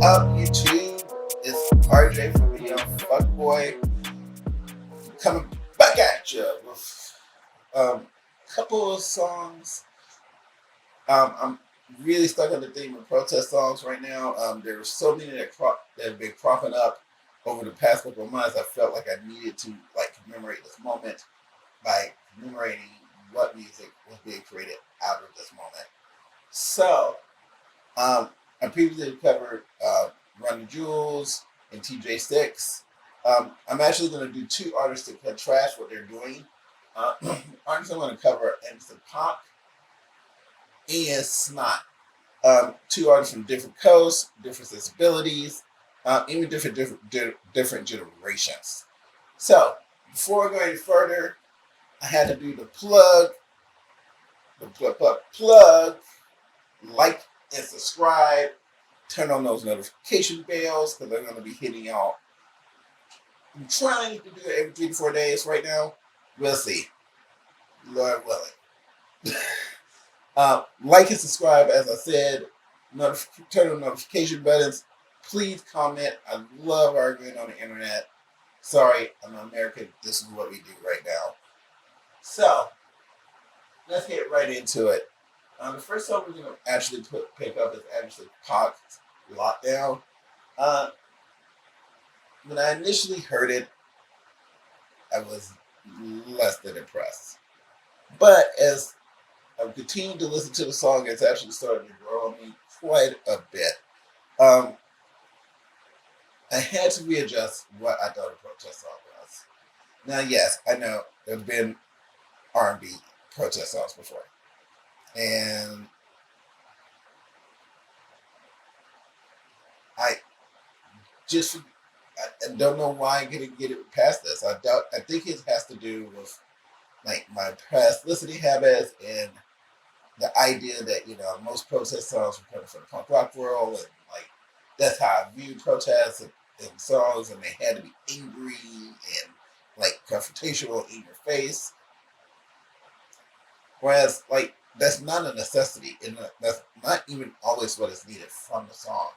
Up YouTube, it's RJ from the Young Fuckboy coming back at you with a couple of songs. I'm really stuck on the theme of protest songs right now. There are so many that have been cropping up over the past couple of months. I felt like I needed to commemorate this moment by commemorating what music was being created out of this moment. So, I previously covered Run the Jewels and TJ6. I'm actually going to do two artists to contrast what they're doing. Artists I'm going to cover are Anderson Paak and Snot. Two artists from different coasts, different sensibilities, even different generations. So, before I go any further, I had to do the plug, like and subscribe, turn on those notification bells because they're going to be hitting y'all. I'm trying to do it every 3 to 4 days right now. We'll see. Lord willing. Like and subscribe, as I said. Turn on notification buttons. Please comment. I love arguing on the internet. Sorry, I'm American. This is what we do right now. So, let's get right into it. The first song we're going to actually pick up is Anderson Paak's Lockdown. When I initially heard it, I was less than impressed. But as I've continued to listen to the song, it's actually starting to grow on me quite a bit. I had to readjust what I thought a protest song was. Now, yes, I know there's been R&B protest songs before. And I don't know why I couldn't get it past this. I think it has to do with my past listening habits and the idea that most protest songs were coming from the punk rock world, and that's how I viewed protests and songs, and they had to be angry and confrontational, in your face. Whereas that's not a necessity, and that's not even always what is needed from the song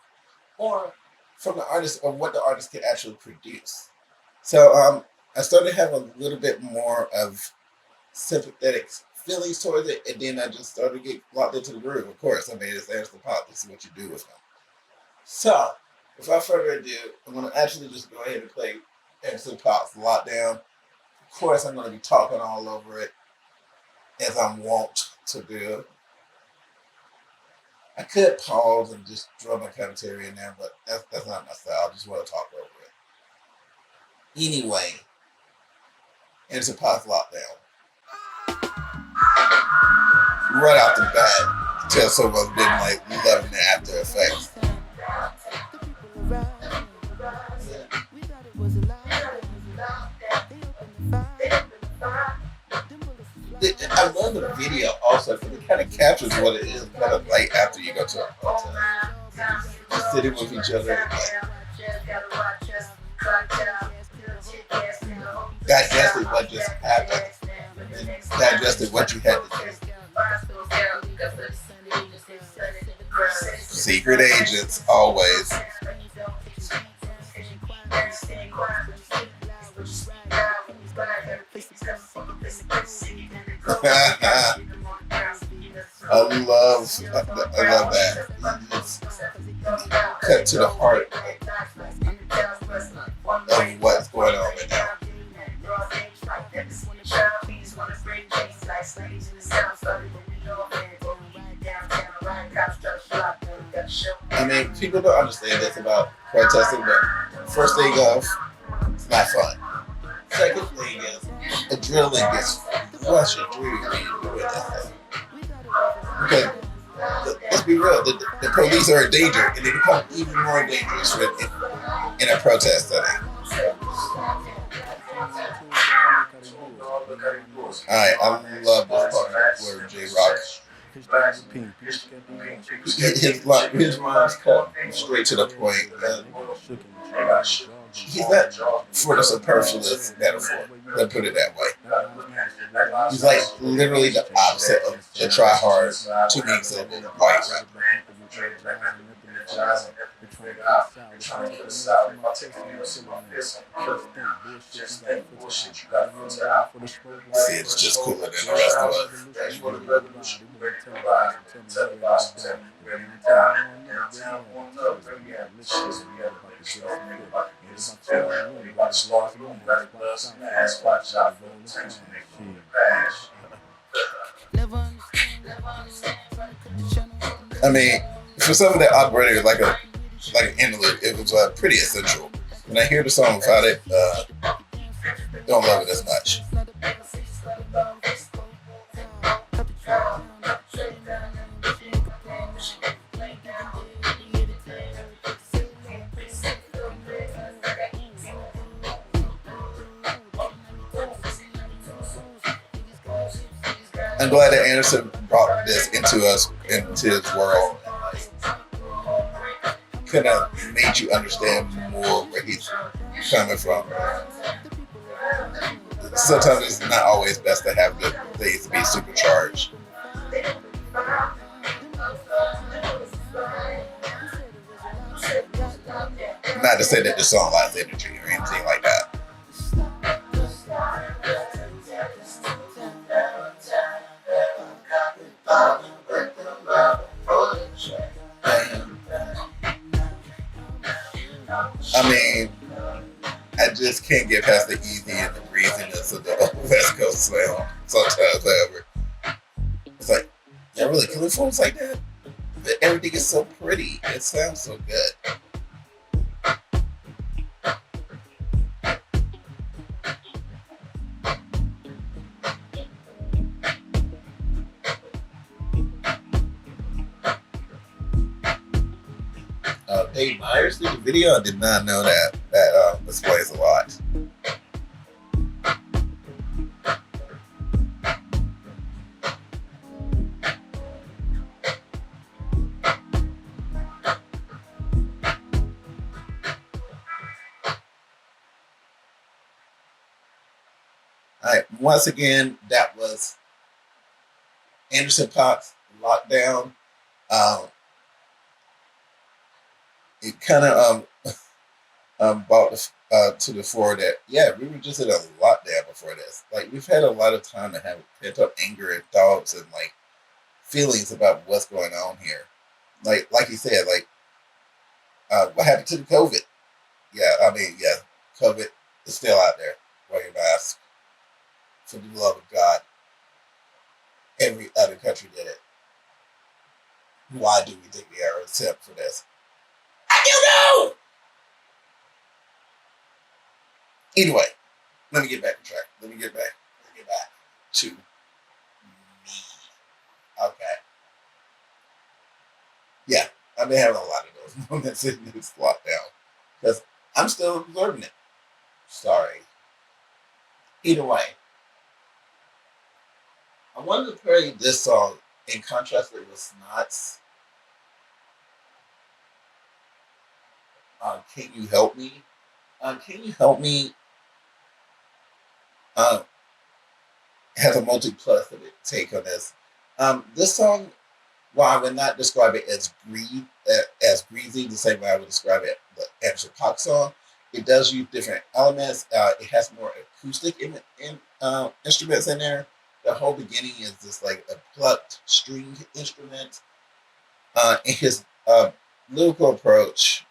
or from the artist, or what the artist can actually produce. So I started having a little bit more of sympathetic feelings towards it, and then I just started to get locked into the groove. Of course, I mean, it's Anderson Paak. This is what you do with them. So, without further ado, I'm going to actually just go ahead and play Anderson Paak's Lockdown. Of course, I'm going to be talking all over it, as I'm wont to do. I could pause and just throw my commentary in there, but that's not my style. I just want to talk over it. Anyway, Anderson Paak's Lockdown. Right off the bat, tell someone's been loving the after effects. I love the video also because it kind of captures what it is kind of like after you go to a protest. Just sitting with each other, digesting what just happened, and digesting what you had to do. Secret agents, always. I love that. It's cut to the heart of what's going on right now. I mean, people don't understand this about protesting, but first thing off, it's not fun. Second thing is, adrenaline gets rushing through you when you're doing this thing. Because let's be real, the police are in danger, and they become even more dangerous in a protest setting. Alright, I love this part where J Rock his rhymes cut straight to the point. He's not for the superfluous metaphor. Let's put it that way. He's like literally the opposite of the try hard, two being syllable white See, it's just cooler than the rest of us. I mean, for something that operated like an interlude, it was pretty essential. When I hear the song without it, don't love it as much. I'm glad that Anderson brought this into his world. Kind of made you understand more where he's coming from. Sometimes it's not always best to have the things be supercharged. Not to say that the song lacks energy or anything like that. I mean, I just can't get past the easy and the breeziness of the West Coast sound. Sometimes, however, it's like, y'all really killing folks like that? But everything is so pretty. It sounds so good. Dave Myers did the video. I did not know that. That displays a lot. All right. Once again, that was Anderson Paak's Lockdown. It kind of brought to the fore that we were just in a lockdown before this. Like we've had a lot of time to have pent up anger and thoughts and like feelings about what's going on here. Like you said, like what happened to the COVID? COVID is still out there. Wear your mask. For the love of God, every other country did it. Why do we think we are exempt for this? You know. Anyway, let me get back on track. Let me get back to me. Okay. Yeah, I've been having a lot of those moments in this lockdown because I'm still observing it. Sorry. Either way, I wanted to play this song in contrast with Snot's. Can You Help Me? Can You Help Me? Has a multi-plus take on this. This song, while I would not describe it as breezy, the same way I would describe it, the Anderson Paak song, it does use different elements. It has more acoustic instruments in there. The whole beginning is just like a plucked string instrument. And his lyrical approach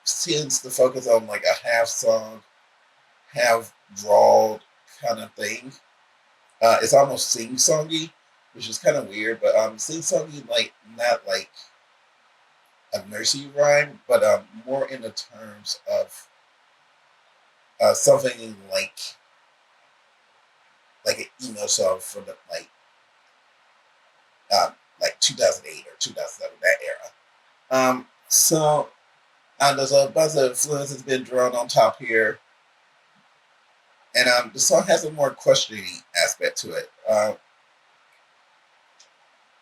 tends to focus on like a half song, half drawled kind of thing. It's almost sing-songy, which is kind of weird, but sing-songy like not like a nursery rhyme, but more in the terms of something like an emo song from the like 2008 or 2007, that era. So there's a bunch of influences been drawn on top here, and the song has a more questioning aspect to it.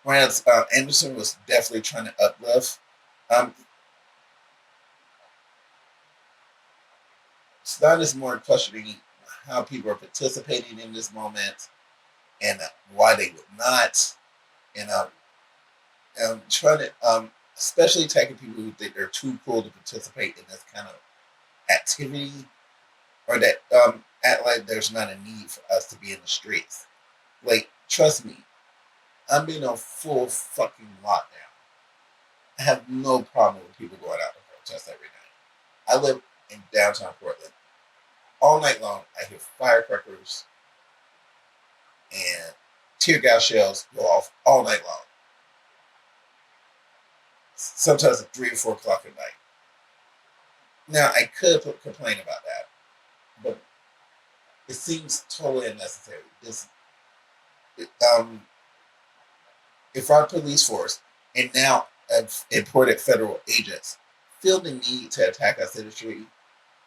Whereas Anderson was definitely trying to uplift. Um, Stein is more questioning how people are participating in this moment and why they would not, and trying to, especially taking people who think they're too cool to participate in this kind of activity, or that act like there's not a need for us to be in the streets. Like, trust me, I'm being on full fucking lockdown. I have no problem with people going out to protest every night. I live in downtown Portland. All night long, I hear firecrackers and tear gas shells go off all night long. Sometimes at 3 or 4 o'clock at night. Now, I could complain about that, but it seems totally unnecessary. If our police force and now imported federal agents feel the need to attack our citizenry,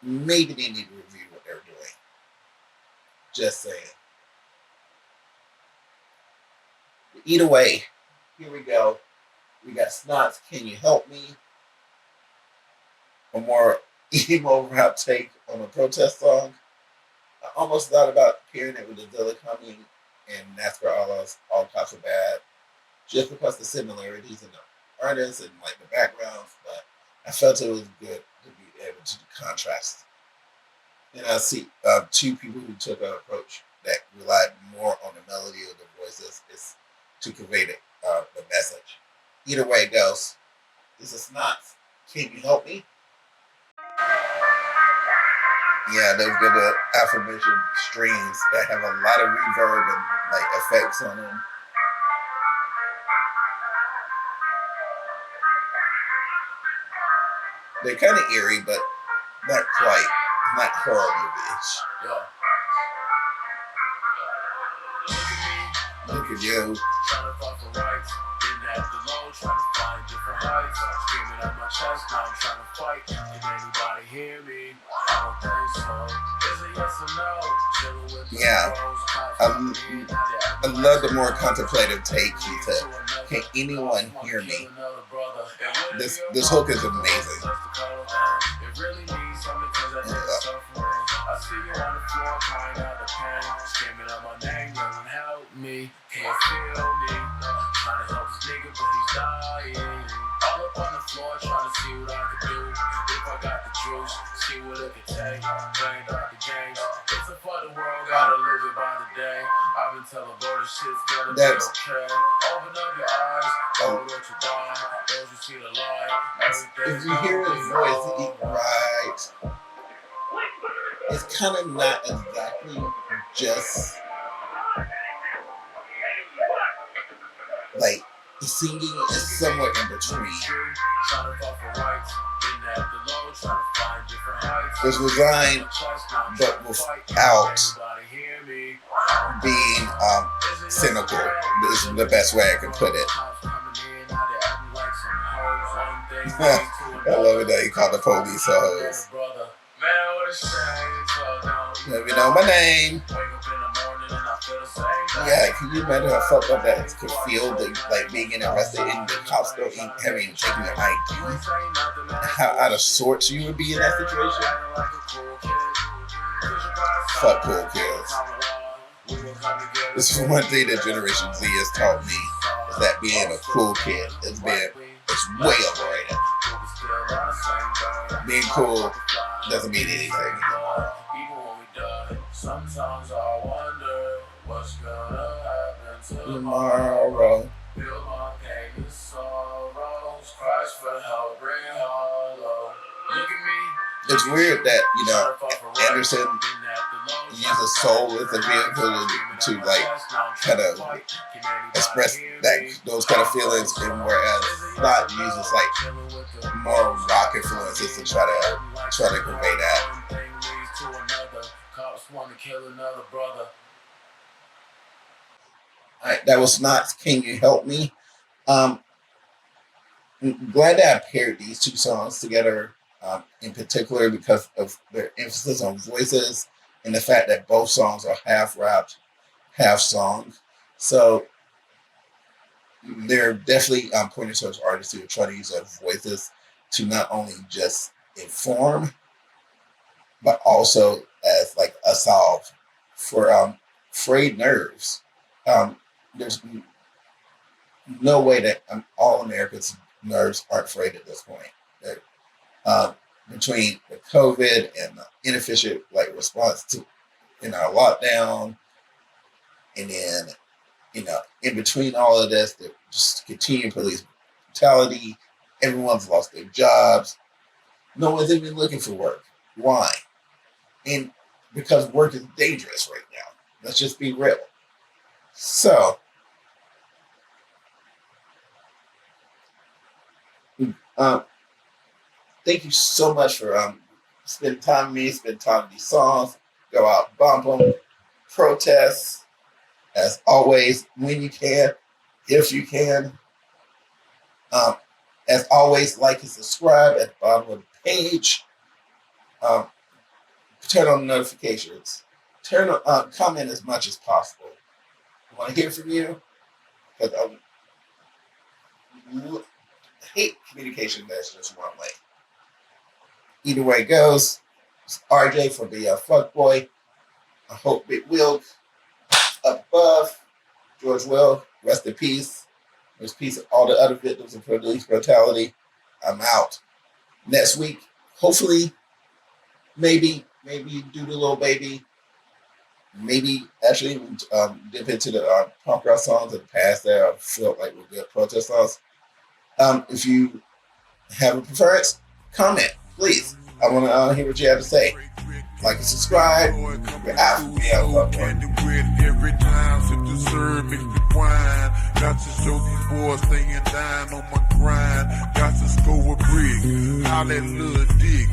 maybe they need to review what they're doing. Just saying. But either way, here we go. We got Snot's Can You Help Me? A more emo rap take on a protest song. I almost thought about pairing it with the Zilla coming and NASCAR All Cops Are Bad, just because the similarities in the artists and like the backgrounds, but I felt it was good to be able to contrast. And I see two people who took an approach that relied more on the melody of the voices is to convey the message. Either way it goes, this is not. Can You Help Me? Yeah, those good affirmation strings that have a lot of reverb and like effects on them. They're kind of eerie, but not quite. Not horror movie-ish. Look at you. Trying to fight for rights. Been at the low, trying to find different heights. Screaming at my chest, now I'm trying to fight. Can anybody hear me? I don't think so. Is it yes or no? Chilling with the I love the more contemplative take he took. Can anyone hear me? This hook is amazing. It really means something because I didn't suffer. I see you on the floor crying out the pain, screaming out my name, yelling help me, can't feel me. Trying to help this nigga but he's dying. All up on the floor trying to see what I could do. If I got the juice, see what it could take. Playing Dr. James, it's a fucking world, gotta live it by the day. I've been telling bro this shit's gonna be okay. Open up your eyes, oh what you die. Those who see the light, if you hear his voice, right, it's kind of not exactly just like the singing is somewhere in between. It's designed, but without being cynical. This is the best way I can put it. I love it that he called the police hoes. Let me know my name. Yeah, can you imagine how fucked up that could feel, like being arrested in the cops still having taken your ID? How out of sorts you would be in that situation? Fuck cool kids. This is one thing that Generation Z has taught me, is that being a cool kid it's way overrated. Being cool doesn't mean anything anymore. Sometimes I wonder what's gonna happen tomorrow. Feel my pain and sorrows. Cries for help, bring hollow. Look at me. It's weird that, Anderson uses soul as a vehicle to like kind of express those kind of feelings, and whereas not uses like more rock influences to try to convey that. All right, that was not Can You Help Me? I'm glad that I paired these two songs together, in particular because of their emphasis on voices and the fact that both songs are half rapped, half song. So they're definitely pointing towards artists who are trying to use their voices to not only just inform, but also as like a solve for frayed nerves. There's no way that all Americans' nerves aren't frayed at this point. Between the COVID and the inefficient like response to our lockdown, and then in between all of this, the just continuing police brutality, everyone's lost their jobs. No one's even looking for work. Why? And because work is dangerous right now. Let's just be real. So, thank you so much for spending time with me, spend time with these songs, go out, bump them, protest, as always, when you can, if you can. As always, like and subscribe at the bottom of the page. Turn on notifications. Comment as much as possible. I want to hear from you, because I hate communication that's just one way. Either way it goes, it's RJ from the Fuckboy. I hope Big Will above. George Will, rest in peace. There's peace of all the other victims of police brutality. I'm out. Next week, hopefully, maybe do the little baby. Maybe actually dip into the punk rock songs of the past that I felt like were good protest songs. If you have a preference, comment, please. I want to hear what you have to say. Like and subscribe. We're out. Every time to deserve me to grind. Got to show these boys staying down on my grind. Got to score a brick. How that little dick.